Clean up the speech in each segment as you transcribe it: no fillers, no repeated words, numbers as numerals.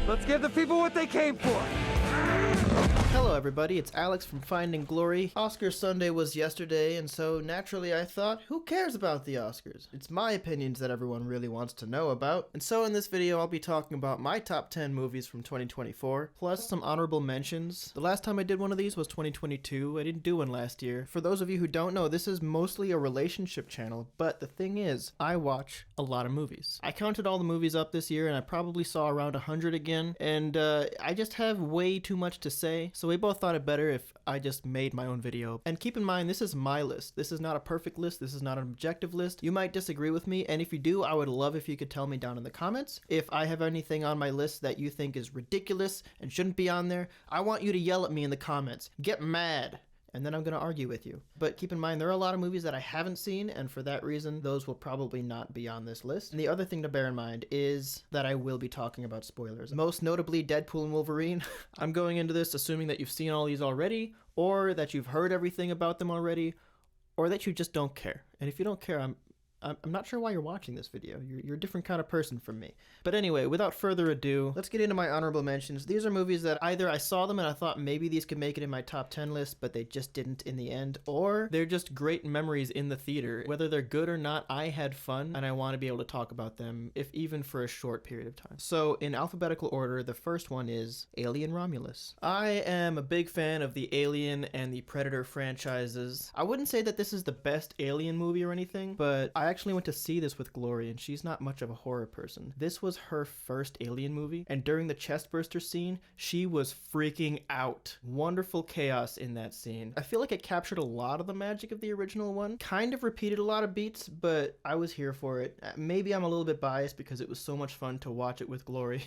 Let's give the people what they came for. Hello everybody, it's Alex from Finding Glory. Oscar Sunday was yesterday, and so naturally I thought, who cares about the Oscars? It's my opinions that everyone really wants to know about. And so in this video I'll be talking about my top 10 movies from 2024, plus some honorable mentions. The last time I did one of these was 2022, I didn't do one last year. For those of you who don't know, this is mostly a relationship channel, but the thing is, I watch a lot of movies. I counted all the movies up this year and I probably saw around 100 again, and I just have way too much to say, so we both thought it better if I just made my own video. And keep in mind, this is my list. This is not a perfect list. This is not an objective list. You might disagree with me, and if you do, I would love if you could tell me down in the comments. If I have anything on my list that you think is ridiculous and shouldn't be on there, I want you to yell at me in the comments. Get mad! And then I'm going to argue with you. But keep in mind, there are a lot of movies that I haven't seen, and for that reason, those will probably not be on this list. And the other thing to bear in mind is that I will be talking about spoilers. Most notably, Deadpool and Wolverine. I'm going into this assuming that you've seen all these already, or that you've heard everything about them already, or that you just don't care. And if you don't care, I'm not sure why you're watching this video. You're a different kind of person from me. But anyway, without further ado, let's get into my honorable mentions. These are movies that either I saw them and I thought maybe these could make it in my top 10 list, but they just didn't in the end, or they're just great memories in the theater. Whether they're good or not, I had fun and I want to be able to talk about them, if even for a short period of time. So in alphabetical order, the first one is Alien Romulus. I am a big fan of the Alien and the Predator franchises. I wouldn't say that this is the best Alien movie or anything, but I actually went to see this with Glory, and she's not much of a horror person. This was her first Alien movie, and during the chestburster scene, she was freaking out. Wonderful chaos in that scene. I feel like it captured a lot of the magic of the original one. Kind of repeated a lot of beats, but I was here for it. Maybe I'm a little bit biased because it was so much fun to watch it with Glory.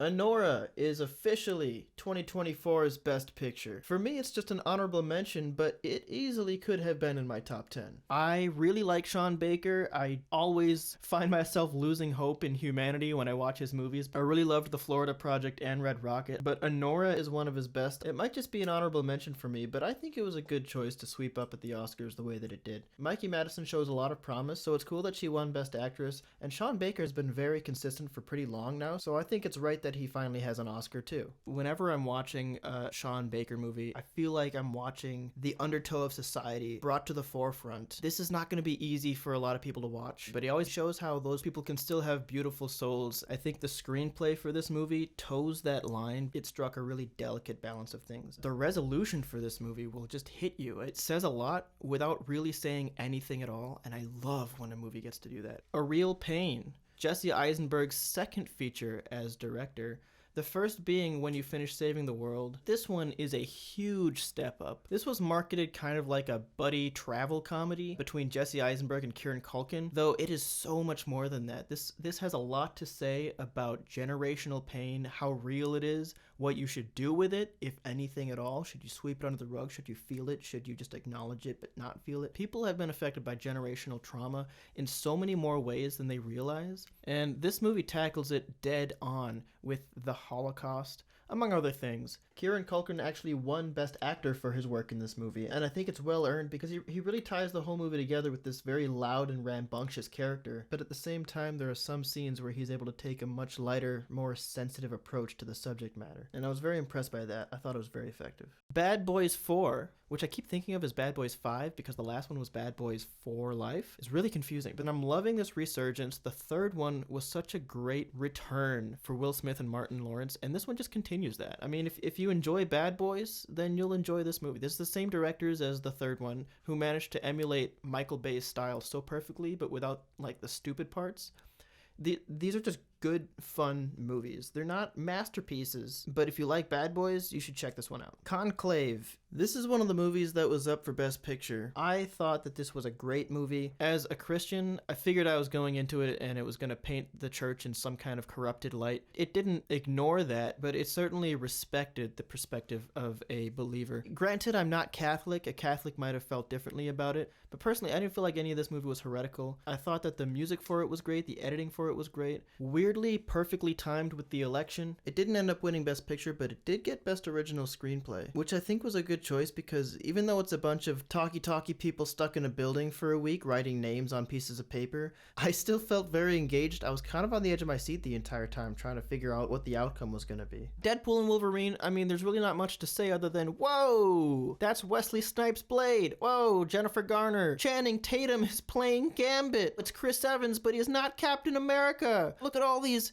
Anora is officially 2024's Best Picture. For me, it's just an honorable mention, but it easily could have been in my top 10. I really like Sean Baker. I always find myself losing hope in humanity when I watch his movies. I really loved The Florida Project and Red Rocket, but Anora is one of his best. It might just be an honorable mention for me, but I think it was a good choice to sweep up at the Oscars the way that it did. Mikey Madison shows a lot of promise, so it's cool that she won Best Actress, and Sean Baker has been very consistent for pretty long now, so I think it's right that he finally has an Oscar too. Whenever I'm watching a Sean Baker movie, I feel like I'm watching the undertow of society brought to the forefront. This is not going to be easy for a lot of people to watch, but he always shows how those people can still have beautiful souls. I think the screenplay for this movie toes that line. It struck a really delicate balance of things. The resolution for this movie will just hit you. It says a lot without really saying anything at all, and I love when a movie gets to do that. A Real Pain. Jesse Eisenberg's second feature as director. The first being When You Finish Saving the World. This one is a huge step up. This was marketed kind of like a buddy travel comedy between Jesse Eisenberg and Kieran Culkin, though it is so much more than that. This has a lot to say about generational pain, how real it is, what you should do with it, if anything at all. Should you sweep it under the rug? Should you feel it? Should you just acknowledge it but not feel it? People have been affected by generational trauma in so many more ways than they realize, and this movie tackles it dead on with the Holocaust, among other things. Kieran Culkin actually won Best Actor for his work in this movie, and I think it's well earned because he really ties the whole movie together with this very loud and rambunctious character, but at the same time there are some scenes where he's able to take a much lighter, more sensitive approach to the subject matter, and I was very impressed by that. I thought it was very effective. Bad Boys 4, which I keep thinking of as Bad Boys 5 because the last one was Bad Boys for Life, is really confusing, but I'm loving this resurgence. The third one was such a great return for Will Smith and Martin Lawrence, and this one just continues that. I mean, if you enjoy Bad Boys, then you'll enjoy this movie. This is the same directors as the third one, who managed to emulate Michael Bay's style so perfectly, but without, like, the stupid parts. These are just good, fun movies. They're not masterpieces, but if you like Bad Boys, you should check this one out. Conclave. This is one of the movies that was up for Best Picture. I thought that this was a great movie. As a Christian, I figured I was going into it and it was going to paint the church in some kind of corrupted light. It didn't ignore that, but it certainly respected the perspective of a believer. Granted, I'm not Catholic. A Catholic might have felt differently about it, but personally, I didn't feel like any of this movie was heretical. I thought that the music for it was great, the editing for it was great. Weird weirdly perfectly timed with the election. It didn't end up winning Best Picture, but it did get Best Original Screenplay, which I think was a good choice because even though it's a bunch of talky people stuck in a building for a week writing names on pieces of paper, I still felt very engaged. I was kind of on the edge of my seat the entire time trying to figure out what the outcome was going to be. Deadpool and Wolverine, I mean, there's really not much to say other than, whoa, that's Wesley Snipes' Blade. Whoa, Jennifer Garner. Channing Tatum is playing Gambit. It's Chris Evans, but he's not Captain America. Look at all these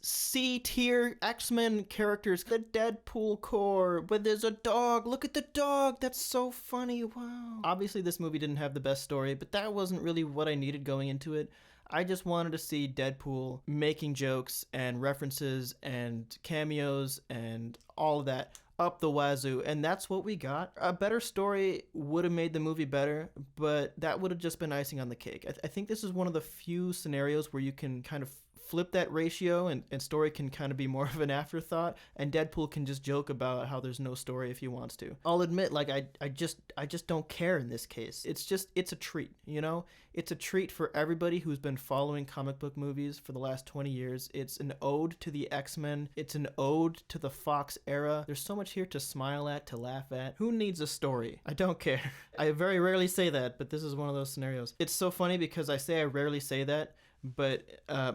C-tier X-Men characters. The Deadpool Corps, but there's a dog. Look at the dog. That's so funny. Wow. Obviously, this movie didn't have the best story, but that wasn't really what I needed going into it. I just wanted to see Deadpool making jokes and references and cameos and all of that up the wazoo, and that's what we got. A better story would have made the movie better, but that would have just been icing on the cake. I think this is one of the few scenarios where you can kind of flip that ratio and story can kind of be more of an afterthought, and Deadpool can just joke about how there's no story if he wants to. I'll admit, like, I just don't care in this case. It's a treat, you know? It's a treat for everybody who's been following comic book movies for the last 20 years. It's an ode to the X-Men. It's an ode to the Fox era. There's so much here to smile at, to laugh at. Who needs a story? I don't care. I very rarely say that, but this is one of those scenarios. It's so funny because I say I rarely say that, but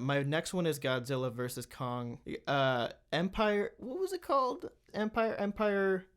my next one is Godzilla versus Kong. Empire, what was it called? Empire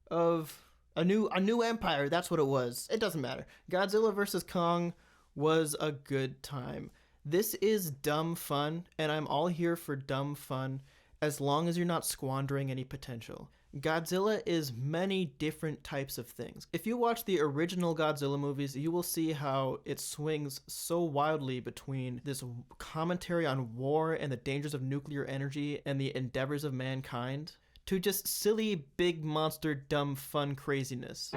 of a new empire. That's what it was. It doesn't matter. Godzilla versus Kong was a good time. This is dumb fun, and I'm all here for dumb fun as long as you're not squandering any potential. Godzilla is many different types of things. If you watch the original Godzilla movies, you will see how it swings so wildly between this commentary on war and the dangers of nuclear energy and the endeavors of mankind to just silly, big monster, dumb, fun craziness.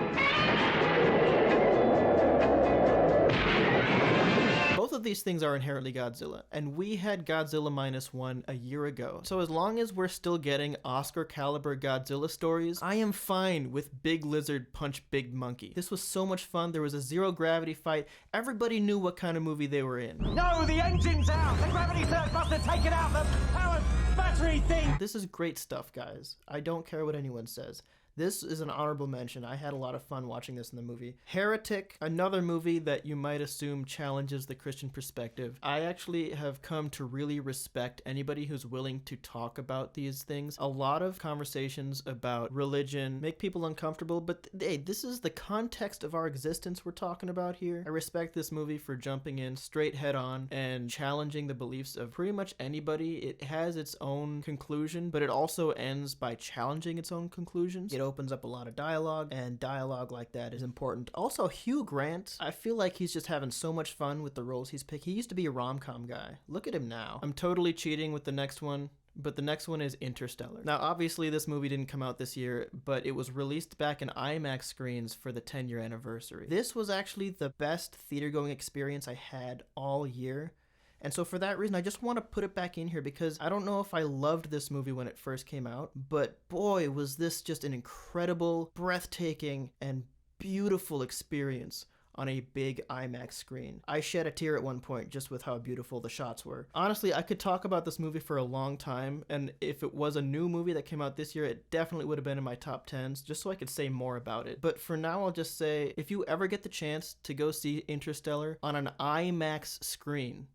Both of these things are inherently Godzilla, and we had Godzilla -1 a year ago. So as long as we're still getting Oscar-caliber Godzilla stories, I am fine with Big Lizard punch Big Monkey. This was so much fun. There was a zero-gravity fight. Everybody knew what kind of movie they were in. No, the engine's out! The gravity surge must have taken out the power battery thing! This is great stuff, guys. I don't care what anyone says. This is an honorable mention. I had a lot of fun watching this in the movie. Heretic, another movie that you might assume challenges the Christian perspective. I actually have come to really respect anybody who's willing to talk about these things. A lot of conversations about religion make people uncomfortable, but hey, this is the context of our existence we're talking about here. I respect this movie for jumping in straight head on and challenging the beliefs of pretty much anybody. It has its own conclusion, but it also ends by challenging its own conclusions. It opens up a lot of dialogue, and dialogue like that is important. Also, Hugh Grant, I feel like he's just having so much fun with the roles he's picked. He used to be a rom-com guy. Look at him now. I'm totally cheating with the next one, but the next one is Interstellar. Now, obviously, this movie didn't come out this year, but it was released back in IMAX screens for the 10-year anniversary. This was actually the best theater-going experience I had all year. And so for that reason, I just want to put it back in here because I don't know if I loved this movie when it first came out, but boy, was this just an incredible, breathtaking, and beautiful experience on a big IMAX screen. I shed a tear at one point just with how beautiful the shots were. Honestly, I could talk about this movie for a long time, and if it was a new movie that came out this year, it definitely would have been in my top 10s, just so I could say more about it. But for now, I'll just say, if you ever get the chance to go see Interstellar on an IMAX screen,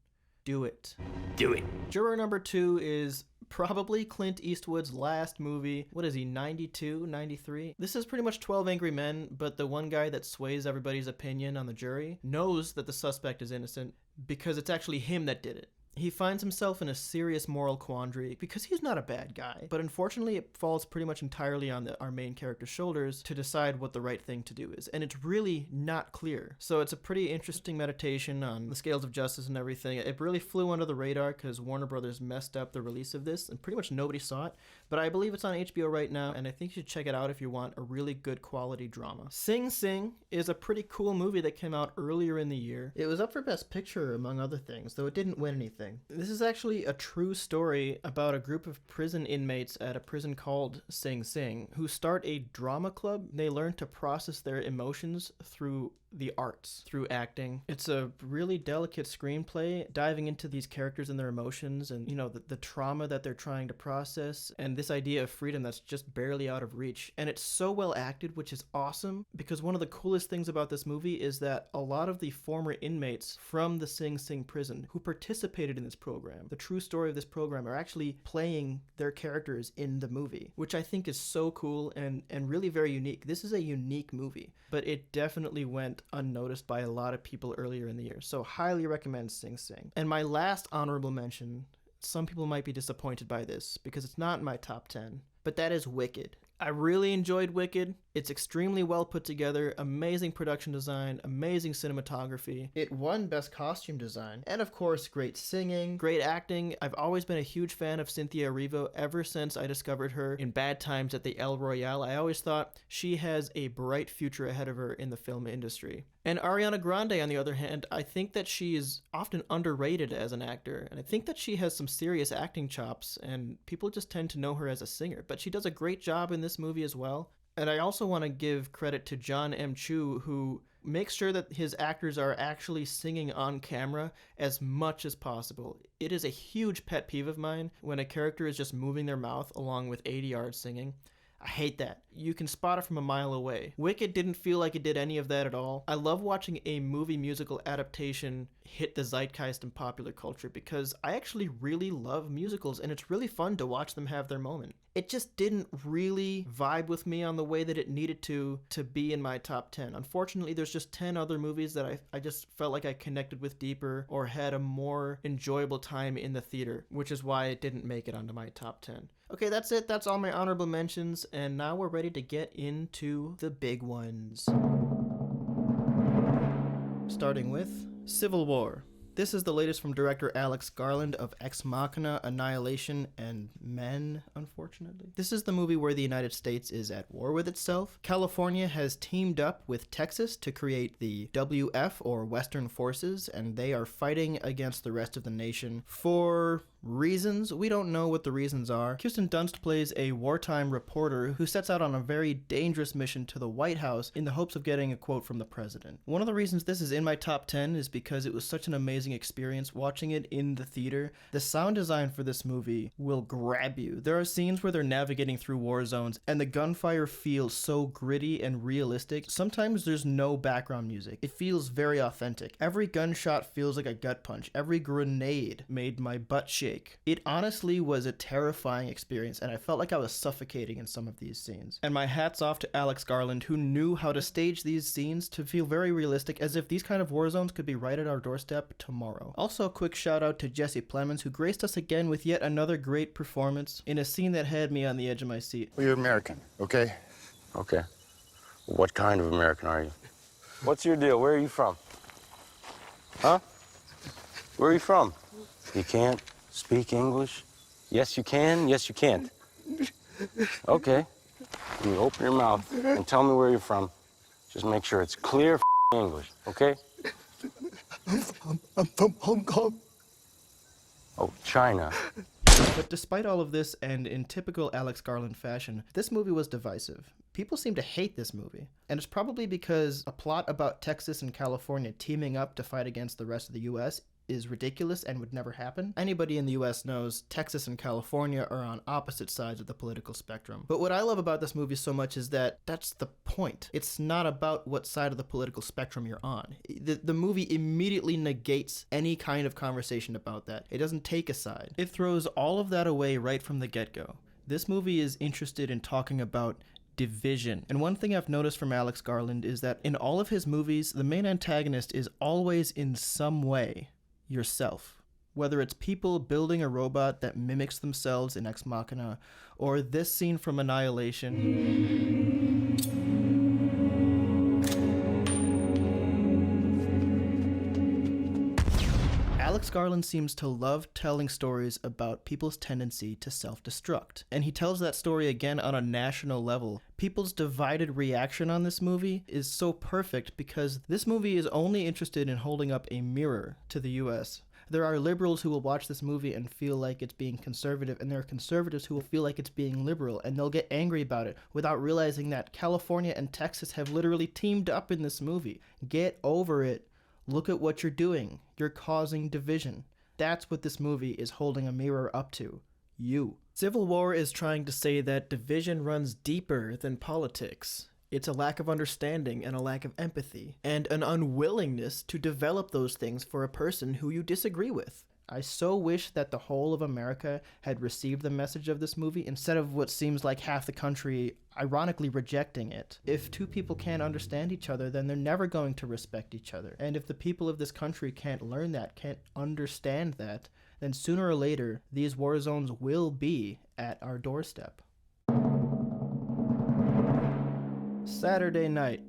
do it. Do it. Juror number 2 is probably Clint Eastwood's last movie. What is he, 92, 93? This is pretty much 12 Angry Men, but the one guy that sways everybody's opinion on the jury knows that the suspect is innocent because it's actually him that did it. He finds himself in a serious moral quandary because he's not a bad guy, but unfortunately it falls pretty much entirely on our main character's shoulders to decide what the right thing to do is, and it's really not clear. So it's a pretty interesting meditation on the scales of justice and everything. It really flew under the radar because Warner Brothers messed up the release of this and pretty much nobody saw it, but I believe it's on HBO right now, and I think you should check it out if you want a really good quality drama. Sing Sing is a pretty cool movie that came out earlier in the year. It was up for Best Picture among other things, though it didn't win anything. This is actually a true story about a group of prison inmates at a prison called Sing Sing who start a drama club. They learn to process their emotions through the arts through acting. It's a really delicate screenplay, diving into these characters and their emotions and, the trauma that they're trying to process and this idea of freedom that's just barely out of reach. And it's so well acted, which is awesome, because one of the coolest things about this movie is that a lot of the former inmates from the Sing Sing prison who participated in this program, the true story of this program, are actually playing their characters in the movie, which I think is so cool and really very unique. This is a unique movie, but it definitely went unnoticed by a lot of people earlier in the year. So highly recommend Sing Sing. And my last honorable mention, some people might be disappointed by this because it's not in my top 10, but that is Wicked. I really enjoyed Wicked. It's extremely well put together, amazing production design, amazing cinematography. It won Best Costume Design, and of course, great singing, great acting. I've always been a huge fan of Cynthia Erivo ever since I discovered her in Bad Times at the El Royale. I always thought she has a bright future ahead of her in the film industry. And Ariana Grande, on the other hand, I think that she is often underrated as an actor, and I think that she has some serious acting chops, and people just tend to know her as a singer, but she does a great job in this movie as well. And I also want to give credit to John M. Chu, who makes sure that his actors are actually singing on camera as much as possible. It is a huge pet peeve of mine when a character is just moving their mouth along with ADR singing. I hate that. You can spot it from a mile away. Wicked didn't feel like it did any of that at all. I love watching a movie musical adaptation hit the zeitgeist in popular culture because I actually really love musicals and it's really fun to watch them have their moment. It just didn't really vibe with me on the way that it needed to be in my top 10. Unfortunately, there's just 10 other movies that I just felt like I connected with deeper or had a more enjoyable time in the theater, which is why it didn't make it onto my top 10. Okay, that's it. That's all my honorable mentions, and now we're ready to get into the big ones. Starting with Civil War. This is the latest from director Alex Garland of Ex Machina, Annihilation, and Men, unfortunately. This is the movie where the United States is at war with itself. California has teamed up with Texas to create the WF, or Western Forces, and they are fighting against the rest of the nation for reasons. We don't know what the reasons are. Kirsten Dunst plays a wartime reporter who sets out on a very dangerous mission to the White House in the hopes of getting a quote from the president. One of the reasons this is in my top 10 is because it was such an amazing experience watching it in the theater. The sound design for this movie will grab you. There are scenes where they're navigating through war zones and the gunfire feels so gritty and realistic. Sometimes there's no background music. It feels very authentic. Every gunshot feels like a gut punch. Every grenade made my butt shake. It honestly was a terrifying experience, and I felt like I was suffocating in some of these scenes. And my hat's off to Alex Garland, who knew how to stage these scenes to feel very realistic, as if these kind of war zones could be right at our doorstep tomorrow. Also, a quick shout out to Jesse Plemons, who graced us again with yet another great performance in a scene that had me on the edge of my seat. Well, you're American, okay? Okay. What kind of American are you? What's your deal? Where are you from? Huh? Where are you from? You can't speak English? Yes, you can. Yes, you can't. Okay. You open your mouth and tell me where you're from. Just make sure it's clear English, okay? I'm from Hong Kong. Oh, China. But despite all of this, and in typical Alex Garland fashion, this movie was divisive. People seem to hate this movie, and it's probably because a plot about Texas and California teaming up to fight against the rest of the US is ridiculous and would never happen. Anybody in the US knows Texas and California are on opposite sides of the political spectrum. But what I love about this movie so much is that that's the point. It's not about what side of the political spectrum you're on. The movie immediately negates any kind of conversation about that. It doesn't take a side. It throws all of that away right from the get-go. This movie is interested in talking about division. And one thing I've noticed from Alex Garland is that in all of his movies, the main antagonist is always in some way yourself. Whether it's people building a robot that mimics themselves in Ex Machina, or this scene from Annihilation. Alex Garland seems to love telling stories about people's tendency to self-destruct, and he tells that story again on a national level. People's divided reaction on this movie is so perfect because this movie is only interested in holding up a mirror to the US. There are liberals who will watch this movie and feel like it's being conservative, and there are conservatives who will feel like it's being liberal, and they'll get angry about it without realizing that California and Texas have literally teamed up in this movie. Get over it. Look at what you're doing. You're causing division. That's what this movie is holding a mirror up to. You. Civil War is trying to say that division runs deeper than politics. It's a lack of understanding and a lack of empathy, and an unwillingness to develop those things for a person who you disagree with. I so wish that the whole of America had received the message of this movie instead of what seems like half the country ironically rejecting it. If two people can't understand each other, then they're never going to respect each other. And if the people of this country can't learn that, can't understand that, then sooner or later, these war zones will be at our doorstep. Saturday night.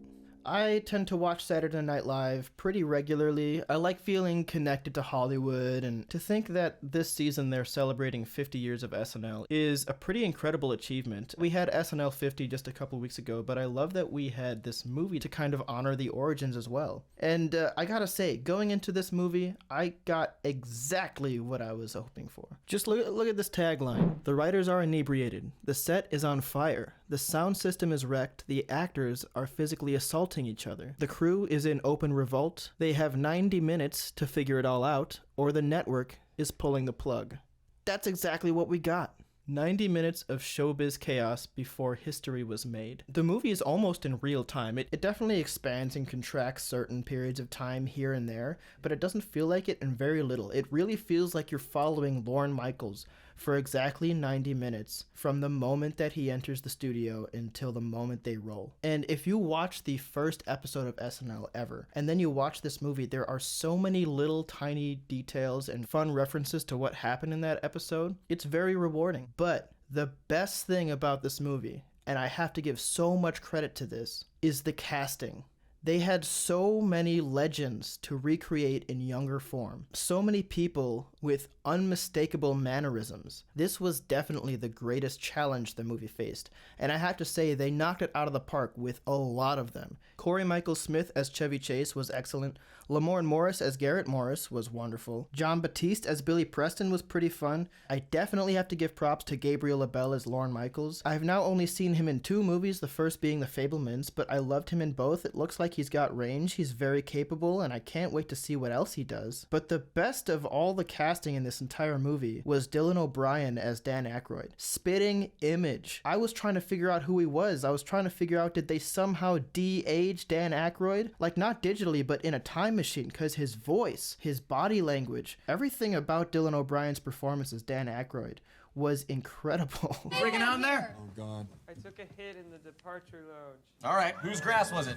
I tend to watch Saturday Night Live pretty regularly. I like feeling connected to Hollywood, and to think that this season they're celebrating 50 years of SNL is a pretty incredible achievement. We had SNL 50 just a couple weeks ago, but I love that we had this movie to kind of honor the origins as well. And I gotta say, going into this movie, I got exactly what I was hoping for. Just look at this tagline. The writers are inebriated. The set is on fire. The sound system is wrecked. The actors are physically assaulted each other. The crew is in open revolt. They have 90 minutes to figure it all out, or the network is pulling the plug. That's exactly what we got. 90 minutes of showbiz chaos before history was made. The movie is almost in real time. It definitely expands and contracts certain periods of time here and there, but it doesn't feel like it in very little. It really feels like you're following Lorne Michaels for exactly 90 minutes from the moment that he enters the studio until the moment they roll. And if you watch the first episode of SNL ever, and then you watch this movie, there are so many little tiny details and fun references to what happened in that episode. It's very rewarding. But the best thing about this movie, and I have to give so much credit to this, is the casting. They had so many legends to recreate in younger form. So many people with unmistakable mannerisms. This was definitely the greatest challenge the movie faced. And I have to say, they knocked it out of the park with a lot of them. Corey Michael Smith as Chevy Chase was excellent. Lamorne Morris as Garrett Morris was wonderful. John Batiste as Billy Preston was pretty fun. I definitely have to give props to Gabriel LaBelle as Lorne Michaels. I've now only seen him in 2 movies, the first being The Fabelmans, but I loved him in both. It looks like he's got range, he's very capable, and I can't wait to see what else he does. But the best of all the casting in this entire movie was Dylan O'Brien as Dan Aykroyd. Spitting image. I was trying to figure out who he was. I was trying to figure out, did they somehow de-age Dan Aykroyd? Like, not digitally, but in a time machine, because his voice, his body language, everything about Dylan O'Brien's performance as Dan Aykroyd was incredible. Freaking out in there? Oh, God. I took a hit in the departure lounge. All right, whose grass was it?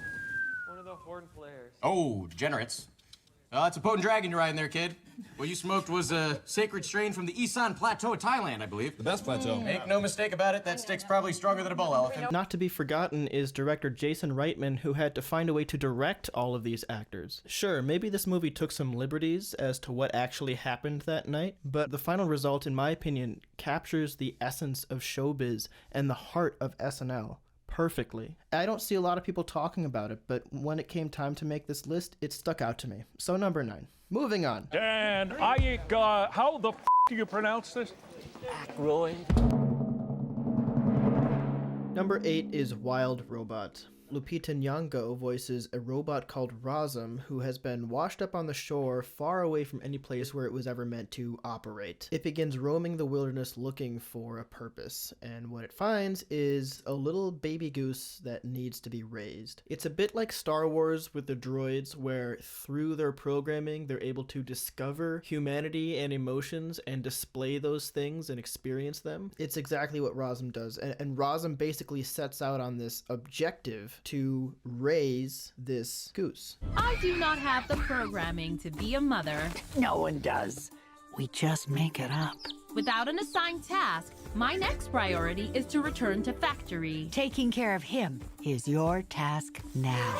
One of the horn players. Oh, degenerates. It's a potent dragon you're riding there, kid. What you smoked was a sacred strain from the Isan Plateau of Thailand, I believe. The best plateau. Make no mistake about it, that stick's probably stronger than a bull elephant. Not to be forgotten is director Jason Reitman, who had to find a way to direct all of these actors. Sure, maybe this movie took some liberties as to what actually happened that night, but the final result, in my opinion, captures the essence of showbiz and the heart of SNL perfectly. I don't see a lot of people talking about it, but when it came time to make this list, it stuck out to me. So number 9. Moving on. Dan, how the do you pronounce this? Backgroun. Number 8 is Wild Robot. Lupita Nyong'o voices a robot called Razum, who has been washed up on the shore far away from any place where it was ever meant to operate. It begins roaming the wilderness looking for a purpose, and what it finds is a little baby goose that needs to be raised. It's a bit like Star Wars with the droids, where through their programming they're able to discover humanity and emotions and display those things and experience them. It's exactly what Razum does, and Razum basically sets out on this objective to raise this goose. I do not have the programming to be a mother. No one does. We just make it up. Without an assigned task, my next priority is to return to factory. Taking care of him is your task now.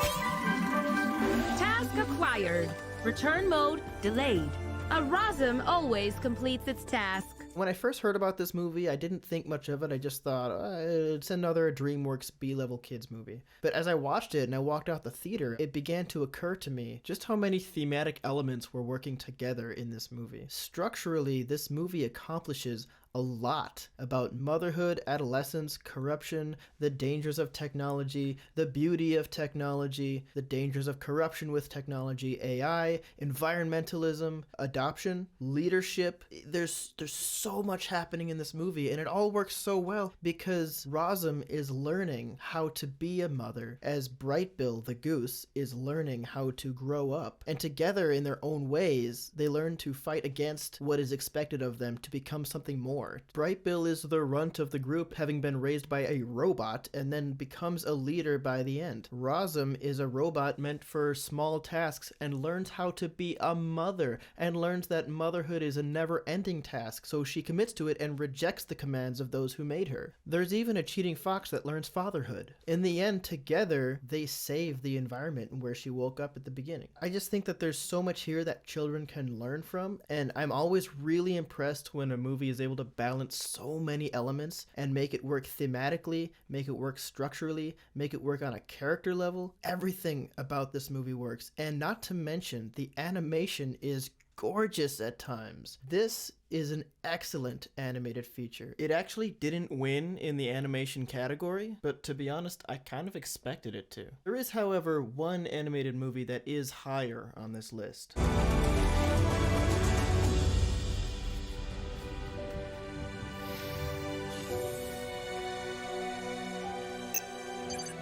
Task acquired. Return mode delayed. A Razum always completes its task. When I first heard about this movie, I didn't think much of it. I just thought, it's another DreamWorks B-level kids movie. But as I watched it and I walked out the theater, it began to occur to me just how many thematic elements were working together in this movie. Structurally, this movie accomplishes a lot about motherhood, adolescence, corruption, the dangers of technology, the beauty of technology, the dangers of corruption with technology, AI, environmentalism, adoption, leadership. There's so much happening in this movie, and it all works so well because Razum is learning how to be a mother, as Brightbill the goose is learning how to grow up. And together, in their own ways, they learn to fight against what is expected of them to become something more. Brightbill is the runt of the group, having been raised by a robot, and then becomes a leader by the end. Razum is a robot meant for small tasks and learns how to be a mother, and learns that motherhood is a never-ending task, so she commits to it and rejects the commands of those who made her. There's even a cheating fox that learns fatherhood. In the end, together, they save the environment where she woke up at the beginning. I just think that there's so much here that children can learn from, and I'm always really impressed when a movie is able to balance so many elements and make it work thematically, make it work structurally, make it work on a character level. Everything about this movie works, and not to mention, the animation is gorgeous at times. This is an excellent animated feature. It actually didn't win in the animation category, but to be honest, I kind of expected it to. There is, however, one animated movie that is higher on this list.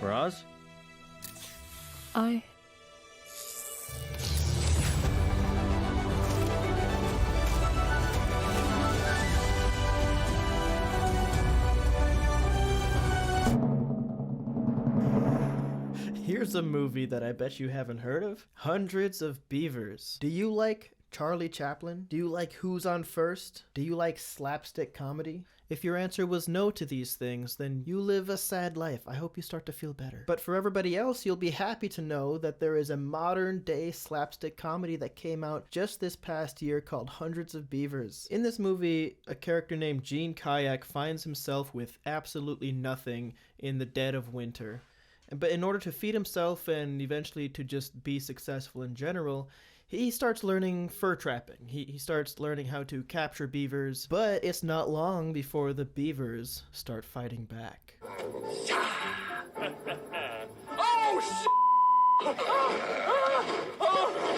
Roz? Here's a movie that I bet you haven't heard of. Hundreds of Beavers. Do you like Charlie Chaplin? Do you like Who's on First? Do you like slapstick comedy? If your answer was no to these things, then you live a sad life. I hope you start to feel better. But for everybody else, you'll be happy to know that there is a modern-day slapstick comedy that came out just this past year called Hundreds of Beavers. In this movie, a character named Gene Kayak finds himself with absolutely nothing in the dead of winter. But in order to feed himself and eventually to just be successful in general, he starts learning fur trapping. He starts learning how to capture beavers, but it's not long before the beavers start fighting back.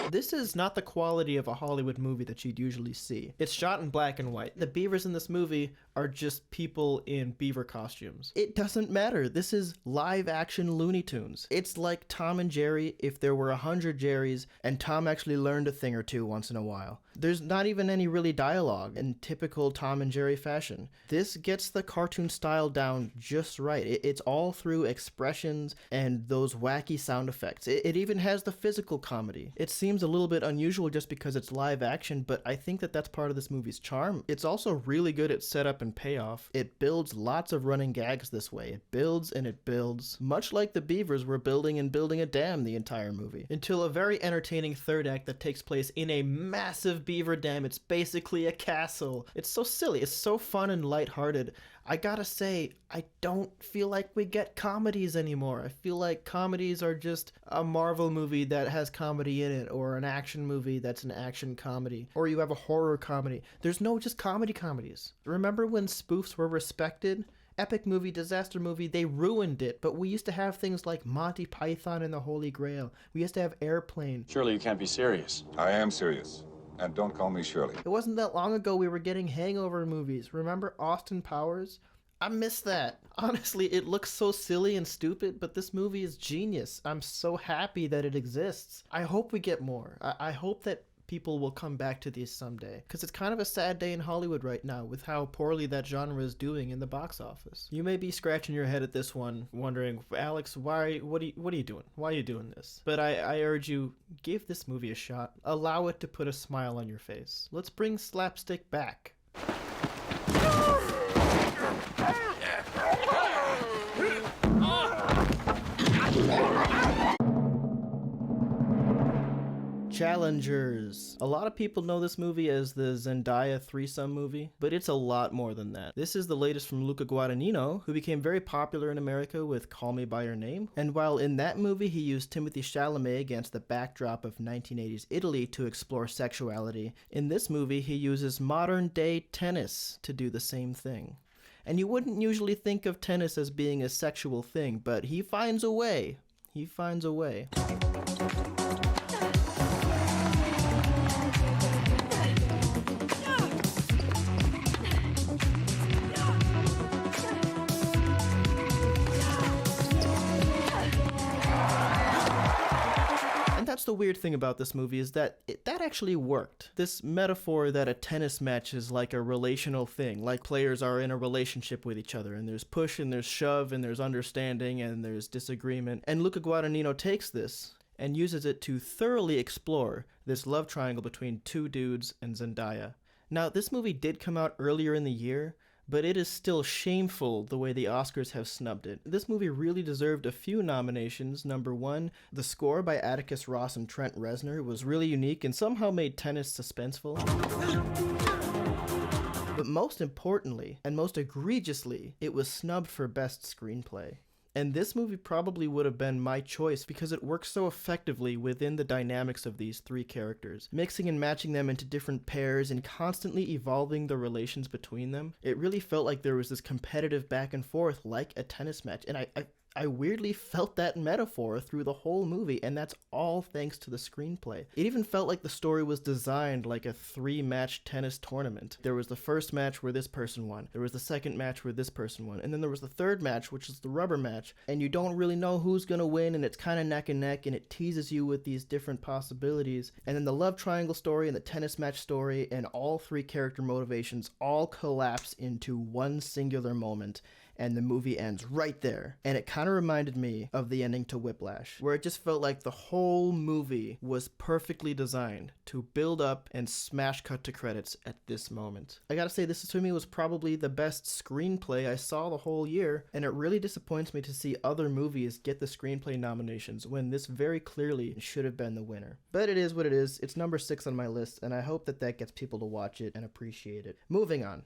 This is not the quality of a Hollywood movie that you'd usually see. It's shot in black and white. The beavers in this movie are just people in beaver costumes. It doesn't matter. This is live action Looney Tunes. It's like Tom and Jerry if there were 100 Jerrys and Tom actually learned a thing or two once in a while. There's not even any really dialogue in typical Tom and Jerry fashion. This gets the cartoon style down just right. It's all through expressions and those wacky sound effects. It even has the physical comedy. It seems a little bit unusual just because it's live action, but I think that that's part of this movie's charm. It's also really good at setup and payoff. It builds lots of running gags this way. It builds and it builds, much like the Beavers were building and building a dam the entire movie, until a very entertaining third act that takes place in a massive beaver dam. It's basically a castle. It's so silly. It's so fun and lighthearted. I gotta say, I don't feel like we get comedies anymore. I feel like comedies are just a Marvel movie that has comedy in it, or an action movie that's an action comedy, or you have a horror comedy. There's no just comedies. Remember when spoofs were respected? Epic movie, disaster movie, they ruined it, but we used to have things like Monty Python and the Holy Grail. We used to have Airplane. Surely you can't be serious. I am serious. And don't call me Shirley. It wasn't that long ago we were getting hangover movies. Remember Austin Powers? I miss that. Honestly, it looks so silly and stupid, but this movie is genius. I'm so happy that it exists. I hope we get more. I hope that people will come back to these someday, because it's kind of a sad day in Hollywood right now with how poorly that genre is doing in the box office. You may be scratching your head at this one, wondering, Alex, what are you doing? Why are you doing this? But I urge you, give this movie a shot. Allow it to put a smile on your face. Let's bring slapstick back. Challengers. A lot of people know this movie as the Zendaya threesome movie, but it's a lot more than that. This is the latest from Luca Guadagnino, who became very popular in America with Call Me By Your Name. And while in that movie he used Timothée Chalamet against the backdrop of 1980s Italy to explore sexuality, in this movie he uses modern-day tennis to do the same thing. And you wouldn't usually think of tennis as being a sexual thing, but he finds a way. He finds a way. That's the weird thing about this movie, is that that actually worked. This metaphor that a tennis match is like a relational thing, like players are in a relationship with each other, and there's push and there's shove and there's understanding and there's disagreement. And Luca Guadagnino takes this and uses it to thoroughly explore this love triangle between two dudes and Zendaya. Now, this movie did come out earlier in the year, but it is still shameful the way the Oscars have snubbed it. This movie really deserved a few nominations. Number one, the score by Atticus Ross and Trent Reznor was really unique and somehow made tennis suspenseful. But most importantly, and most egregiously, it was snubbed for Best Screenplay. And this movie probably would have been my choice because it works so effectively within the dynamics of these three characters, mixing and matching them into different pairs and constantly evolving the relations between them. It really felt like there was this competitive back and forth like a tennis match, and I weirdly felt that metaphor through the whole movie, and that's all thanks to the screenplay. It even felt like the story was designed like a 3-match tennis tournament. There was the first match where this person won, there was the second match where this person won, and then there was the third match, which is the rubber match, and you don't really know who's gonna win, and it's kind of neck and neck, and it teases you with these different possibilities. And then the love triangle story and the tennis match story and all three character motivations all collapse into one singular moment, and the movie ends right there. And it kind of reminded me of the ending to Whiplash, where it just felt like the whole movie was perfectly designed to build up and smash cut to credits at this moment. I gotta say, this to me was probably the best screenplay I saw the whole year, and it really disappoints me to see other movies get the screenplay nominations when this very clearly should have been the winner. But it is what it is. It's number 6 on my list, and I hope that that gets people to watch it and appreciate it. Moving on.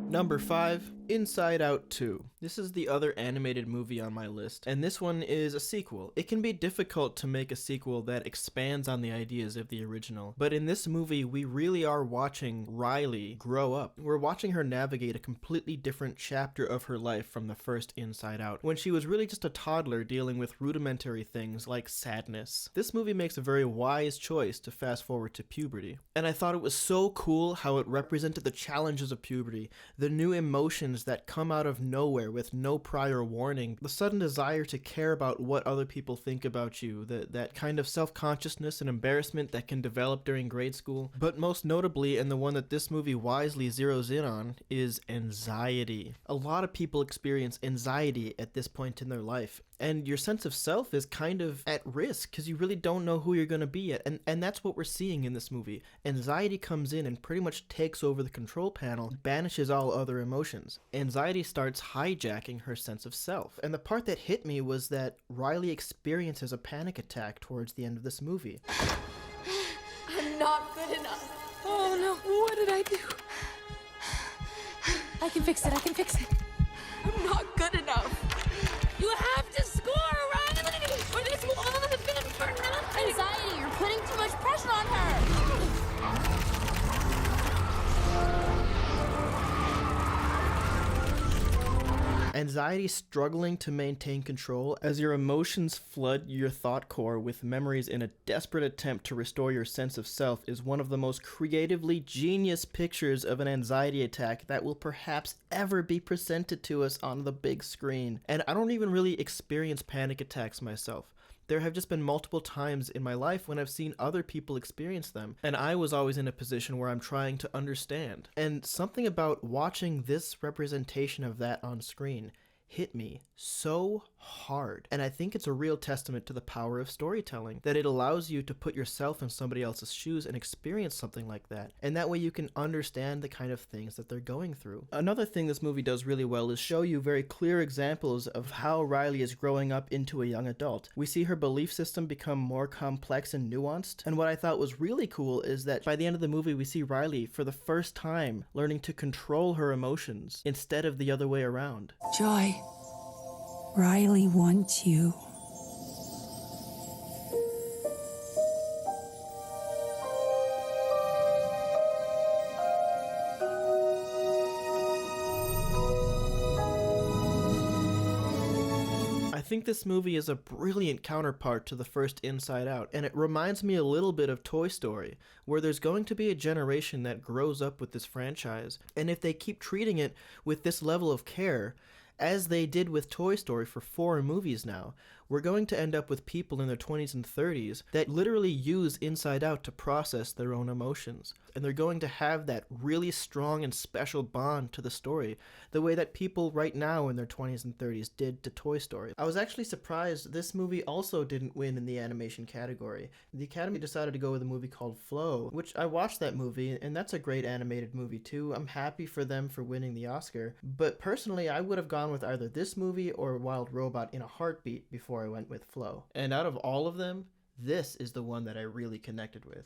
Number 5, Inside Out 2. This is the other animated movie on my list, and this one is a sequel. It can be difficult to make a sequel that expands on the ideas of the original, but in this movie we really are watching Riley grow up. We're watching her navigate a completely different chapter of her life from the first Inside Out, when she was really just a toddler dealing with rudimentary things like sadness. This movie makes a very wise choice to fast forward to puberty, and I thought it was so cool how it represented the challenges of puberty, the new emotions that come out of nowhere with no prior warning, the sudden desire to care about what other people think about you, that kind of self-consciousness and embarrassment that can develop during grade school. But most notably, and the one that this movie wisely zeroes in on, is anxiety. A lot of people experience anxiety at this point in their life, and your sense of self is kind of at risk because you really don't know who you're going to be yet. And that's what we're seeing in this movie. Anxiety comes in and pretty much takes over the control panel, banishes all other emotions. Anxiety starts hijacking her sense of self. And the part that hit me was that Riley experiences a panic attack towards the end of this movie. I'm not good enough. Oh no, what did I do? I can fix it, I can fix it. I'm not good enough. You have to score, Riley, or this will all have been for nothing. Anxiety, you're putting too much pressure on her. Anxiety struggling to maintain control as your emotions flood your thought core with memories in a desperate attempt to restore your sense of self is one of the most creatively genius pictures of an anxiety attack that will perhaps ever be presented to us on the big screen. And I don't even really experience panic attacks myself. There have just been multiple times in my life when I've seen other people experience them, and I was always in a position where I'm trying to understand. And something about watching this representation of that on screen hit me so hard. And I think it's a real testament to the power of storytelling, that it allows you to put yourself in somebody else's shoes and experience something like that. And that way you can understand the kind of things that they're going through. Another thing this movie does really well is show you very clear examples of how Riley is growing up into a young adult. We see her belief system become more complex and nuanced. And what I thought was really cool is that by the end of the movie, we see Riley for the first time learning to control her emotions instead of the other way around. Joy, Riley wants you. I think this movie is a brilliant counterpart to the first Inside Out, and it reminds me a little bit of Toy Story, where there's going to be a generation that grows up with this franchise, and if they keep treating it with this level of care, as they did with Toy Story for 4 movies now, we're going to end up with people in their 20s and 30s that literally use Inside Out to process their own emotions. And they're going to have that really strong and special bond to the story, the way that people right now in their 20s and 30s did to Toy Story. I was actually surprised this movie also didn't win in the animation category. The Academy decided to go with a movie called Flow, which I watched that movie, and that's a great animated movie too. I'm happy for them for winning the Oscar. But personally, I would have gone with either this movie or Wild Robot in a heartbeat before I went with Flow. And out of all of them, this is the one that I really connected with.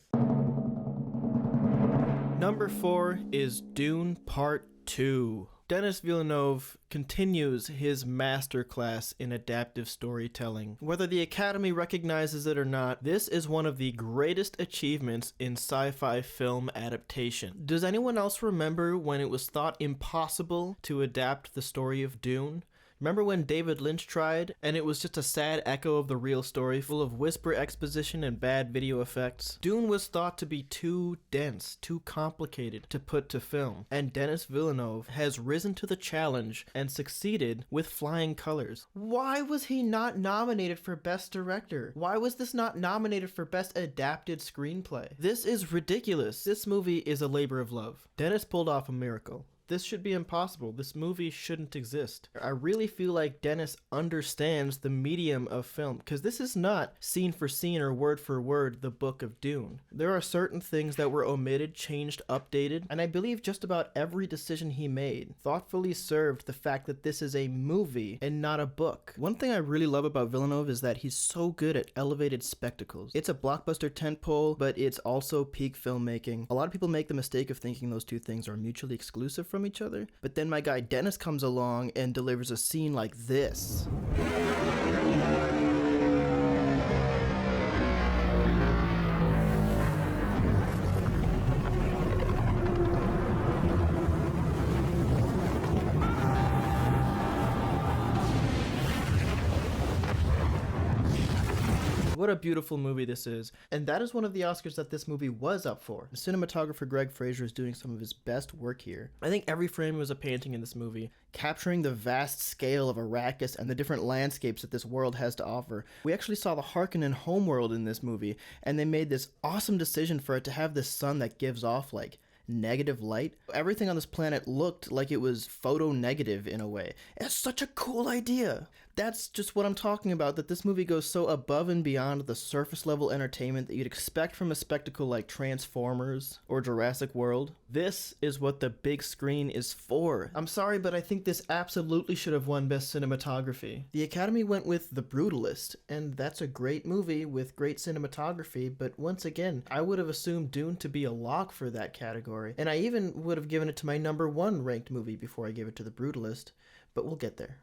Number 4 is Dune Part 2. Denis Villeneuve continues his masterclass in adaptive storytelling. Whether the Academy recognizes it or not, this is one of the greatest achievements in sci-fi film adaptation. Does anyone else remember when it was thought impossible to adapt the story of Dune? Remember when David Lynch tried, and it was just a sad echo of the real story, full of whisper exposition and bad video effects? Dune was thought to be too dense, too complicated to put to film, and Denis Villeneuve has risen to the challenge and succeeded with flying colors. Why was he not nominated for Best Director? Why was this not nominated for Best Adapted Screenplay? This is ridiculous. This movie is a labor of love. Denis pulled off a miracle. This should be impossible. This movie shouldn't exist. I really feel like Denis understands the medium of film, because this is not scene for scene or word for word the book of Dune. There are certain things that were omitted, changed, updated, and I believe just about every decision he made thoughtfully served the fact that this is a movie and not a book. One thing I really love about Villeneuve is that he's so good at elevated spectacles. It's a blockbuster tentpole, but it's also peak filmmaking. A lot of people make the mistake of thinking those two things are mutually exclusive from each other, but then my guy Denis comes along and delivers a scene like this. What a beautiful movie this is. And that is one of the Oscars that this movie was up for. The cinematographer Greg Fraser is doing some of his best work here. I think every frame was a painting in this movie, capturing the vast scale of Arrakis and the different landscapes that this world has to offer. We actually saw the Harkonnen homeworld in this movie, and they made this awesome decision for it to have this sun that gives off like negative light. Everything on this planet looked like it was photo negative in a way. It's such a cool idea. That's just what I'm talking about, that this movie goes so above and beyond the surface level entertainment that you'd expect from a spectacle like Transformers or Jurassic World. This is what the big screen is for. I'm sorry, but I think this absolutely should have won Best Cinematography. The Academy went with The Brutalist, and that's a great movie with great cinematography, but once again, I would have assumed Dune to be a lock for that category, and I even would have given it to my number 1 ranked movie before I gave it to The Brutalist, but we'll get there.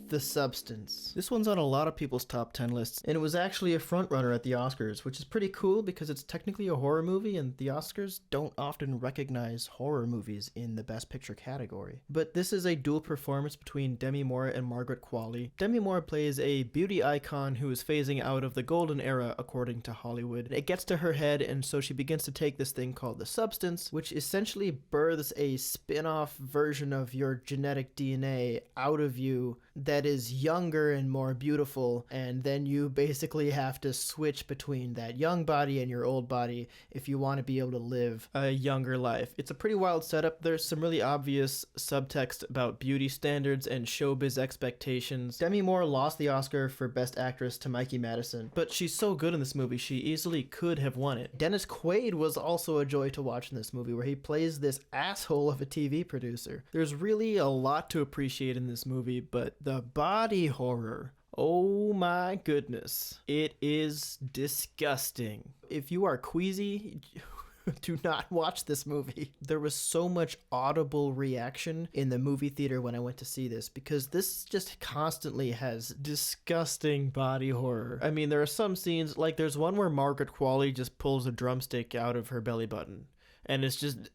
The Substance. This one's on a lot of people's top 10 lists, and it was actually a frontrunner at the Oscars, which is pretty cool because it's technically a horror movie, and the Oscars don't often recognize horror movies in the Best Picture category. But this is a dual performance between Demi Moore and Margaret Qualley. Demi Moore plays a beauty icon who is phasing out of the golden era, according to Hollywood. It gets to her head, and so she begins to take this thing called the substance, which essentially births a spin-off version of your genetic DNA out of you that that is younger and more beautiful, and then you basically have to switch between that young body and your old body if you want to be able to live a younger life. It's a pretty wild setup. There's some really obvious subtext about beauty standards and showbiz expectations. Demi Moore lost the Oscar for Best Actress to Mikey Madison, but she's so good in this movie, she easily could have won it. Dennis Quaid was also a joy to watch in this movie, where he plays this asshole of a TV producer. There's really a lot to appreciate in this movie, but the body horror, oh my goodness, it is disgusting. If you are queasy, do not watch this movie. There was so much audible reaction in the movie theater when I went to see this, because this just constantly has disgusting body horror. I mean, there are some scenes, like there's one where Margaret Qualley just pulls a drumstick out of her belly button, and it's just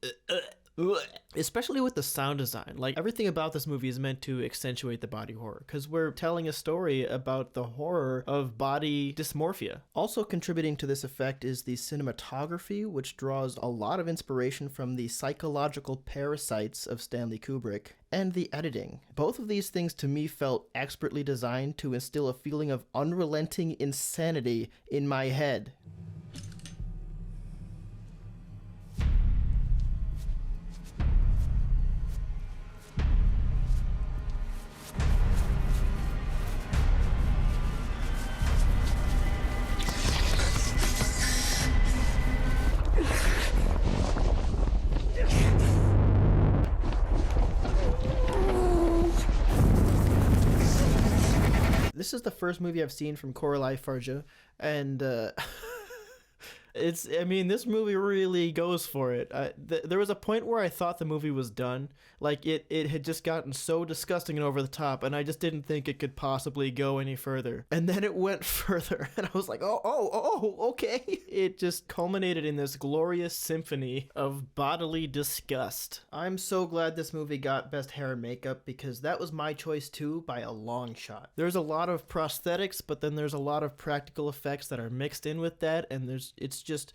especially with the sound design. Like, everything about this movie is meant to accentuate the body horror, because we're telling a story about the horror of body dysmorphia. Also contributing to this effect is the cinematography, which draws a lot of inspiration from the psychological parasites of Stanley Kubrick, and the editing. Both of these things to me felt expertly designed to instill a feeling of unrelenting insanity in my head. This is the first movie I've seen from Coralie Farja, and this movie really goes for it. There was a point where I thought the movie was done. Like, it had just gotten so disgusting and over the top, and I just didn't think it could possibly go any further. And then it went further, and I was like, okay. It just culminated in this glorious symphony of bodily disgust. I'm so glad this movie got Best Hair and Makeup, because that was my choice too, by a long shot. There's a lot of prosthetics, but then there's a lot of practical effects that are mixed in with that, and it's just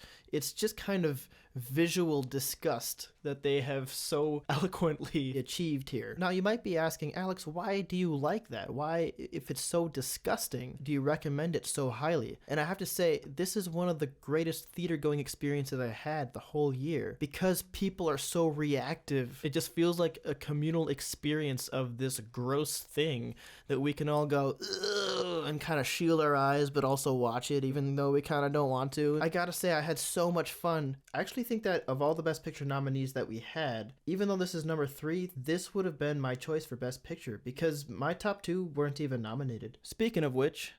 kind of visual disgust that they have so eloquently achieved here. Now, you might be asking, Alex, why do you like that? Why, if it's so disgusting, do you recommend it so highly? And I have to say, this is one of the greatest theater-going experiences I had the whole year, because people are so reactive. It just feels like a communal experience of this gross thing that we can all go, ugh, and kind of shield our eyes, but also watch it, even though we kind of don't want to. I gotta say, I had so much fun. I actually think that of all the Best Picture nominees that we had, even though this is number 3, this would have been my choice for Best Picture, because my top 2 weren't even nominated. Speaking of which,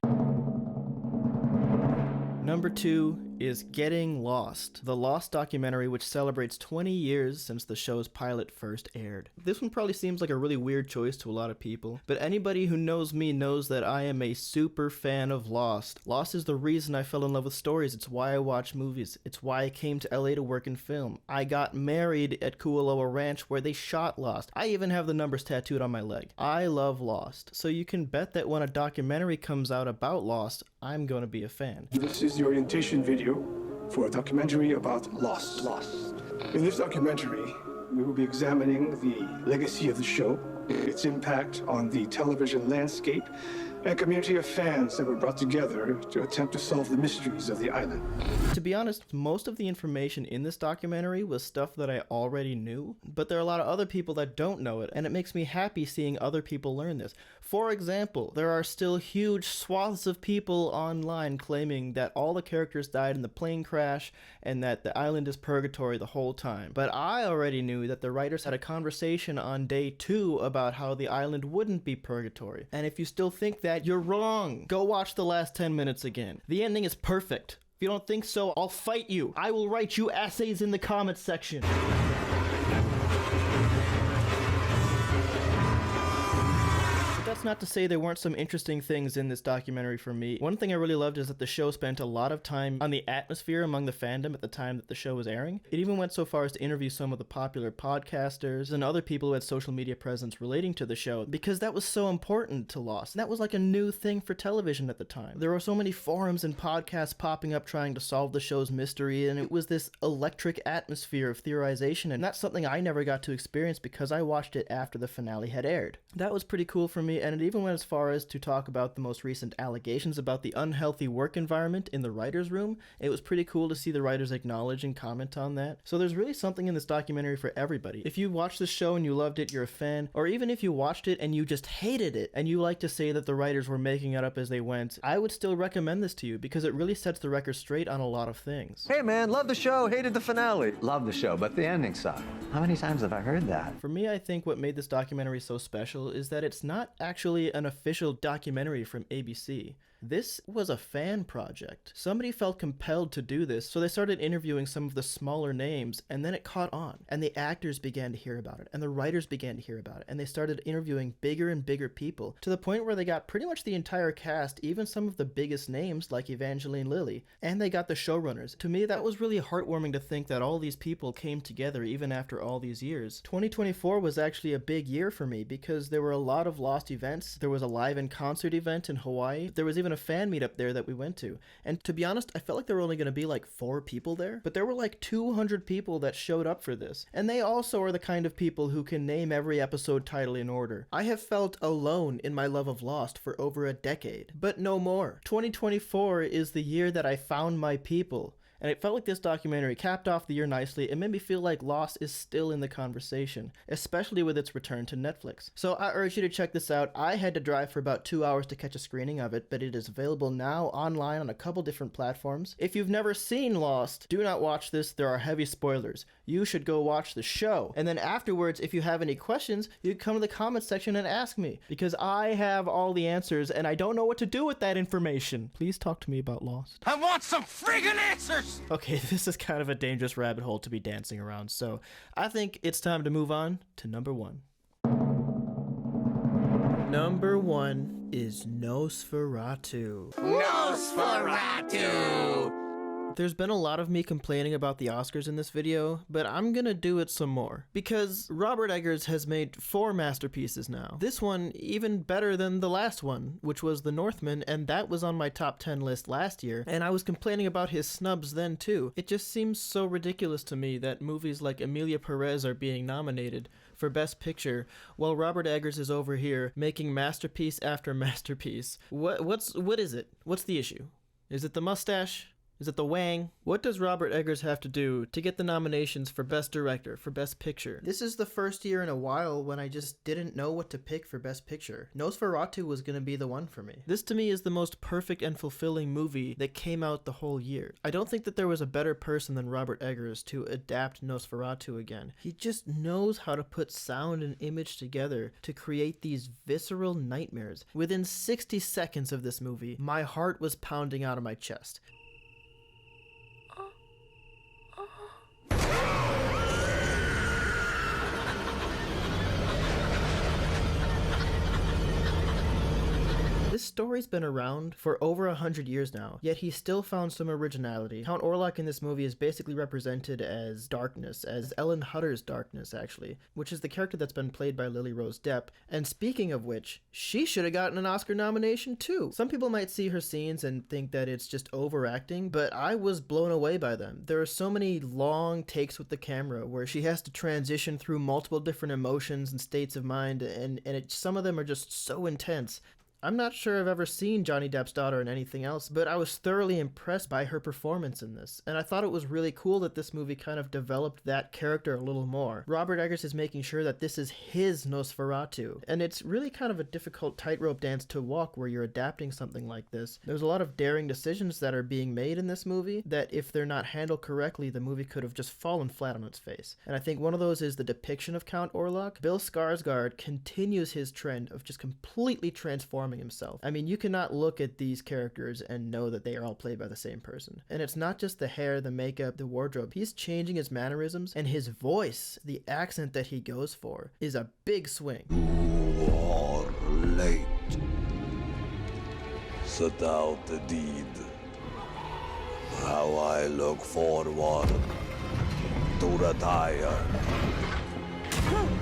number 2 is Getting Lost, the Lost documentary, which celebrates 20 years since the show's pilot first aired. This one probably seems like a really weird choice to a lot of people, but anybody who knows me knows that I am a super fan of Lost. Lost is the reason I fell in love with stories. It's why I watch movies. It's why I came to LA to work in film. I got married at Kualoa Ranch, where they shot Lost. I even have the numbers tattooed on my leg. I love Lost, so you can bet that when a documentary comes out about Lost, I'm gonna be a fan. This is the orientation video for a documentary about Lost. In this documentary, we will be examining the legacy of the show, its impact on the television landscape, and community of fans that were brought together to attempt to solve the mysteries of the island. To be honest, most of the information in this documentary was stuff that I already knew, but there are a lot of other people that don't know it, and it makes me happy seeing other people learn this. For example, there are still huge swaths of people online claiming that all the characters died in the plane crash and that the island is purgatory the whole time. But I already knew that the writers had a conversation on day 2 about how the island wouldn't be purgatory. And if you still think that, you're wrong. Go watch the last 10 minutes again. The ending is perfect. If you don't think so, I'll fight you. I will write you essays in the comments section. That's not to say there weren't some interesting things in this documentary for me. One thing I really loved is that the show spent a lot of time on the atmosphere among the fandom at the time that the show was airing. It even went so far as to interview some of the popular podcasters and other people who had social media presence relating to the show, because that was so important to Lost. And that was like a new thing for television at the time. There were so many forums and podcasts popping up trying to solve the show's mystery, and it was this electric atmosphere of theorization, and that's something I never got to experience because I watched it after the finale had aired. That was pretty cool for me, and and it even went as far as to talk about the most recent allegations about the unhealthy work environment in the writer's room. It was pretty cool to see the writers acknowledge and comment on that. So there's really something in this documentary for everybody. If you watched the show and you loved it, you're a fan, or even if you watched it and you just hated it, and you like to say that the writers were making it up as they went, I would still recommend this to you because it really sets the record straight on a lot of things. Hey man, love the show, hated the finale. Love the show, but the ending sucked. How many times have I heard that? For me, I think what made this documentary so special is that it's not actually an official documentary from ABC. This was a fan project. Somebody felt compelled to do this, so they started interviewing some of the smaller names, and then it caught on. And the actors began to hear about it, and the writers began to hear about it, and they started interviewing bigger and bigger people, to the point where they got pretty much the entire cast, even some of the biggest names like Evangeline Lilly, and they got the showrunners. To me, that was really heartwarming to think that all these people came together even after all these years. 2024 was actually a big year for me because there were a lot of lost events. There was a live in concert event in Hawaii. There was even a fan meetup there that we went to, and to be honest, I felt like there were only going to be like 4 people there, but there were like 200 people that showed up for this, and they also are the kind of people who can name every episode title in order. I have felt alone in my love of Lost for over a decade, but no more. 2024 is the year that I found my people. And it felt like this documentary capped off the year nicely. It made me feel like Lost is still in the conversation, especially with its return to Netflix. So I urge you to check this out. I had to drive for about 2 hours to catch a screening of it, but it is available now online on a couple different platforms. If you've never seen Lost, do not watch this. There are heavy spoilers. You should go watch the show. And then afterwards, if you have any questions, you can come to the comments section and ask me, because I have all the answers and I don't know what to do with that information. Please talk to me about Lost. I want some friggin' answers! Okay, this is kind of a dangerous rabbit hole to be dancing around, so I think it's time to move on to number 1. Number 1 is Nosferatu. Nosferatu! There's been a lot of me complaining about the Oscars in this video, but I'm gonna do it some more. Because Robert Eggers has made 4 masterpieces now. This one even better than the last one, which was The Northman, and that was on my top 10 list last year, and I was complaining about his snubs then too. It just seems so ridiculous to me that movies like Emilia Perez are being nominated for Best Picture, while Robert Eggers is over here making masterpiece after masterpiece. What is it? What's the issue? Is it the mustache? Is it the wang? What does Robert Eggers have to do to get the nominations for Best Director, for Best Picture? This is the first year in a while when I just didn't know what to pick for Best Picture. Nosferatu was gonna be the one for me. This to me is the most perfect and fulfilling movie that came out the whole year. I don't think that there was a better person than Robert Eggers to adapt Nosferatu again. He just knows how to put sound and image together to create these visceral nightmares. Within 60 seconds of this movie, my heart was pounding out of my chest. This story's been around for over 100 years now, yet he still found some originality. Count Orlok in this movie is basically represented as darkness, as Ellen Hutter's darkness actually, which is the character that's been played by Lily Rose Depp. And speaking of which, she should have gotten an Oscar nomination too. Some people might see her scenes and think that it's just overacting, but I was blown away by them. There are so many long takes with the camera where she has to transition through multiple different emotions and states of mind, and some of them are just so intense. I'm not sure I've ever seen Johnny Depp's daughter in anything else, but I was thoroughly impressed by her performance in this, and I thought it was really cool that this movie kind of developed that character a little more. Robert Eggers is making sure that this is his Nosferatu, and it's really kind of a difficult tightrope dance to walk where you're adapting something like this. There's a lot of daring decisions that are being made in this movie that if they're not handled correctly, the movie could have just fallen flat on its face. And I think one of those is the depiction of Count Orlok. Bill Skarsgård continues his trend of just completely transforming himself. I mean, you cannot look at these characters and know that they are all played by the same person. And it's not just the hair, the makeup, the wardrobe. He's changing his mannerisms, and his voice, the accent that he goes for, is a big swing. You are late. Set out the deed. How I look forward to retire.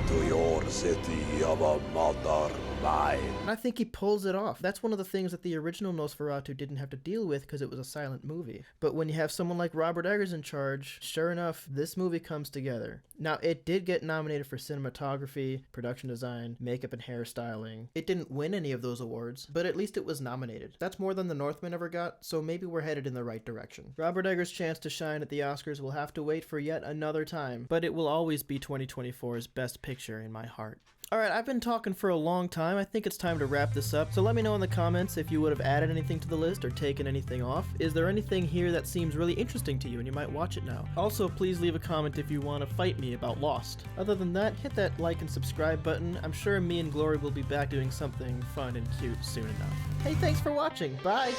to your city of a mother mind. And I think he pulls it off. That's one of the things that the original Nosferatu didn't have to deal with because it was a silent movie. But when you have someone like Robert Eggers in charge, sure enough, this movie comes together. Now, it did get nominated for cinematography, production design, makeup and hairstyling. It didn't win any of those awards, but at least it was nominated. That's more than The Northman ever got, so maybe we're headed in the right direction. Robert Eggers' chance to shine at the Oscars will have to wait for yet another time, but it will always be 2024's best picture in my heart. Alright, I've been talking for a long time. I think it's time to wrap this up. So let me know in the comments if you would have added anything to the list or taken anything off. Is there anything here that seems really interesting to you and you might watch it now? Also, please leave a comment if you want to fight me about Lost. Other than that, hit that like and subscribe button. I'm sure me and Glory will be back doing something fun and cute soon enough. Hey, thanks for watching. Bye!